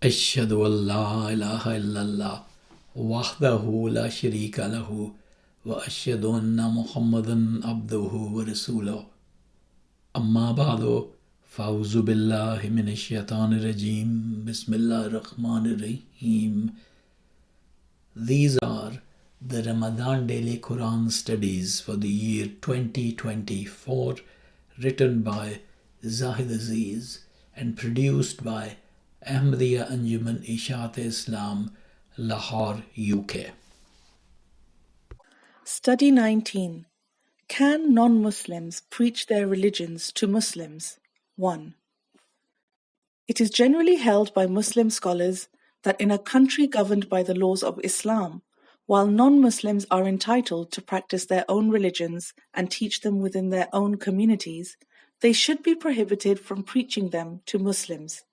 أشهد أن لا إله إلا الله وحده لا شريك له وأشهد أن محمدا عبده ورسوله أما بعد فأعوذ بالله من الشيطان الرجيم بسم الله الرحمن الرحيم. These are the Ramadan Daily Quran Studies for the year 2024, written by Zahid Aziz and produced by Ahmadiyya Anjuman Ishaat Islam, Lahore, UK. Study 19. Can non-Muslims preach their religions to Muslims? 1. It is generally held by Muslim scholars that in a country governed by the laws of Islam, while non-Muslims are entitled to practice their own religions and teach them within their own communities, they should be prohibited from preaching them to Muslims.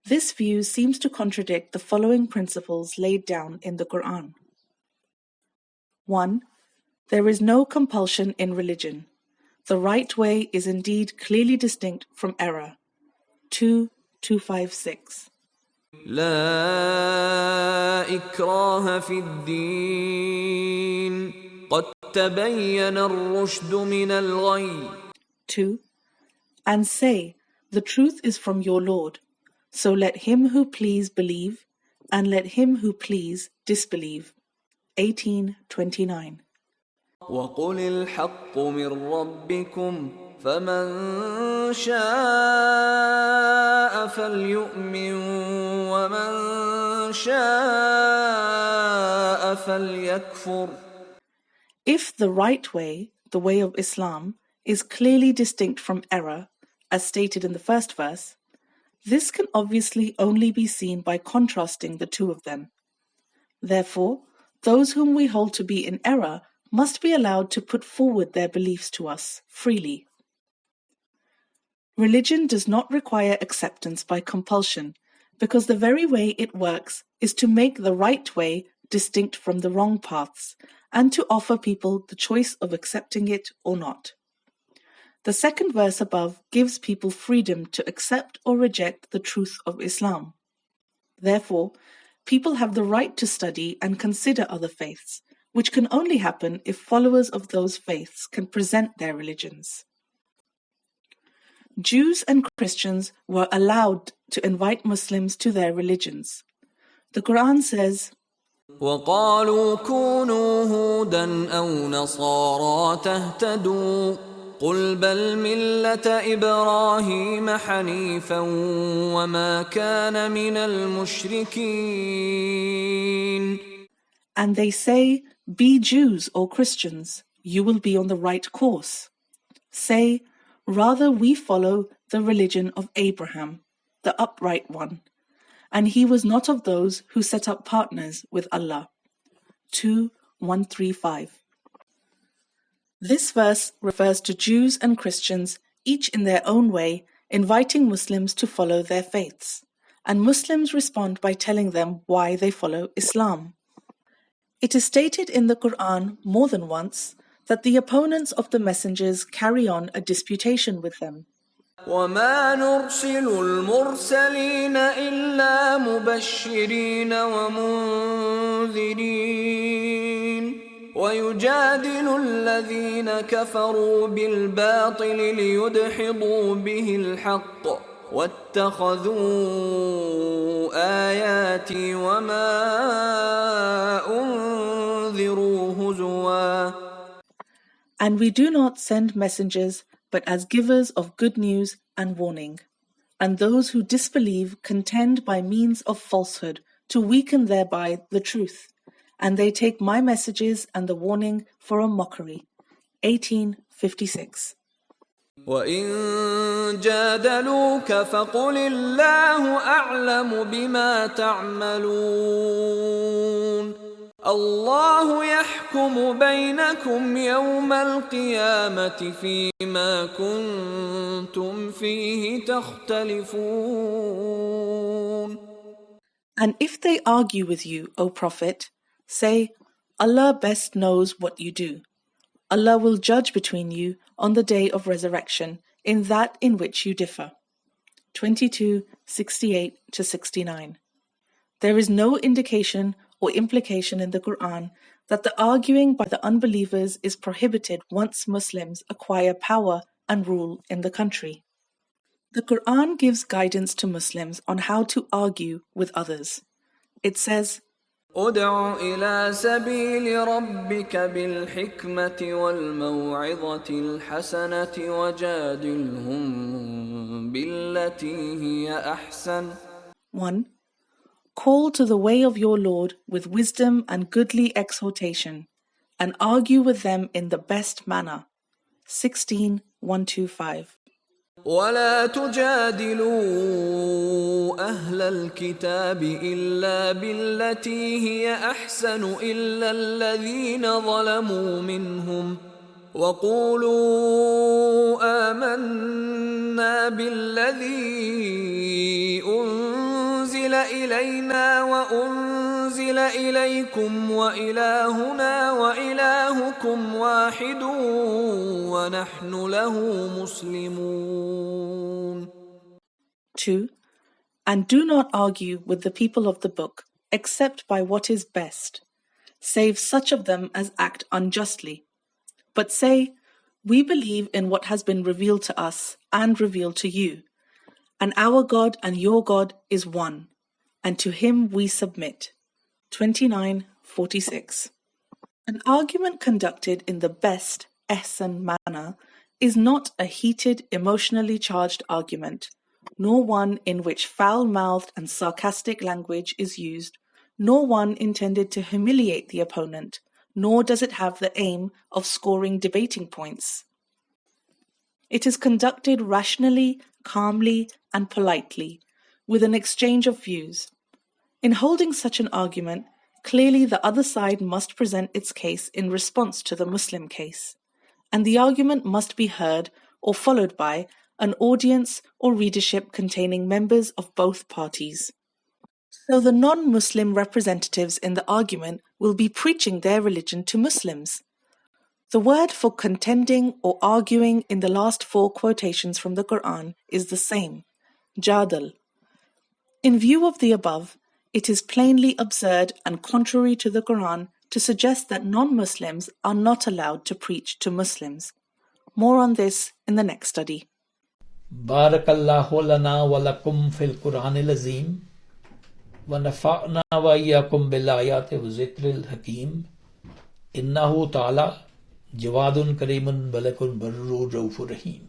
This view seems to contradict the following principles laid down in the Quran. 1. There is no compulsion in religion. The right way is indeed clearly distinct from error. 2:256. لا إكراه في الدين قد تبين الرشد من الغي. 2. And say, the truth is from your Lord. So let him who please believe, and let him who please disbelieve. 18:29. وقل الحق من ربكم فمن شاء فليؤمن ومن شاء فليكفر. If the right way, the way of Islam, is clearly distinct from error, as stated in the first verse, this can obviously only be seen by contrasting the two of them. Therefore, those whom we hold to be in error must be allowed to put forward their beliefs to us freely. Religion does not require acceptance by compulsion, because the very way it works is to make the right way distinct from the wrong paths, and to offer people the choice of accepting it or not. The second verse above gives people freedom to accept or reject the truth of Islam. Therefore, people have the right to study and consider other faiths, which can only happen if followers of those faiths can present their religions. Jews and Christians were allowed to invite Muslims to their religions. The Quran says, وقالوا كونوا هودا أو نصارى تهتدوا قل بل ملة إبراهيم حنيفا وما كان من المشركين. And they say, be Jews or Christians, you will be on the right course. Say, rather we follow the religion of Abraham, the upright one, and he was not of those who set up partners with Allah. 2:135. This verse refers to Jews and Christians, each in their own way, inviting Muslims to follow their faiths, and Muslims respond by telling them why they follow Islam. It is stated in the Quran more than once that the opponents of the messengers carry on a disputation with them. وما نرسل المرسلين إلا مبشرين ومنذرين ويجادل الذين كفروا بالباطل ليدحضوا به الحق واتخذوا آياتي وما أنذروا هزوا. And we do not send messengers but as givers of good news and warning. And those who disbelieve contend by means of falsehood to weaken thereby the truth. And they take my messages and the warning for a mockery. 18:56. وَإِن جَادَلُوكَ فَقُلِ اللَّهُ أَعْلَمُ بِمَا تَعْمَلُونَ الله يحكم بينكم يوم القيامة فيما كنتم فيه تختلفون. And if they argue with you, O Prophet, say, Allah best knows what you do. Allah will judge between you on the day of resurrection in that in which you differ. 22:68-69. There is no indication or implication in the Quran that the arguing by the unbelievers is prohibited once Muslims acquire power and rule in the country. The Quran gives guidance to Muslims on how to argue with others. It says, ادع إلى سبيل ربك بالحكمة والموعظة الحسنة وجادلهم بالتي هي أحسن. 1. Call to the way of your Lord with wisdom and goodly exhortation, and argue with them in the best manner. 16:125. ولا تجادلوا أهل الكتاب إلا بالتي هي أحسن إلا الذين ظلموا منهم وقولوا آمنا بالذي أنزل إلينا وأنزل إليكم وإلهنا وإلهكم واحد ونحن له مسلمون. 2. And do not argue with the people of the book except by what is best, save such of them as act unjustly. But say, we believe in what has been revealed to us and revealed to you, and our God and your God is one, and to him we submit. 29:46. An argument conducted in the best ahsan manner is not a heated, emotionally charged argument, nor one in which foul-mouthed and sarcastic language is used, nor one intended to humiliate the opponent, nor does it have the aim of scoring debating points. It is conducted rationally, calmly, and politely, with an exchange of views. In holding such an argument, clearly the other side must present its case in response to the Muslim case, and the argument must be heard or followed by an audience or readership containing members of both parties. So the non-Muslim representatives in the argument will be preaching their religion to Muslims. The word for contending or arguing in the last 4 quotations from the Quran is the same, jadal. In view of the above, it is plainly absurd and contrary to the Quran to suggest that non-Muslims are not allowed to preach to Muslims. More on this in the next study. Barakallahu lana wa lakum fil Quranil Azim wa nafa'na wa iyyakum bil ayati wa zikril hakim innahu ta'ala jawadun karimun balakun barrur raufur rahim.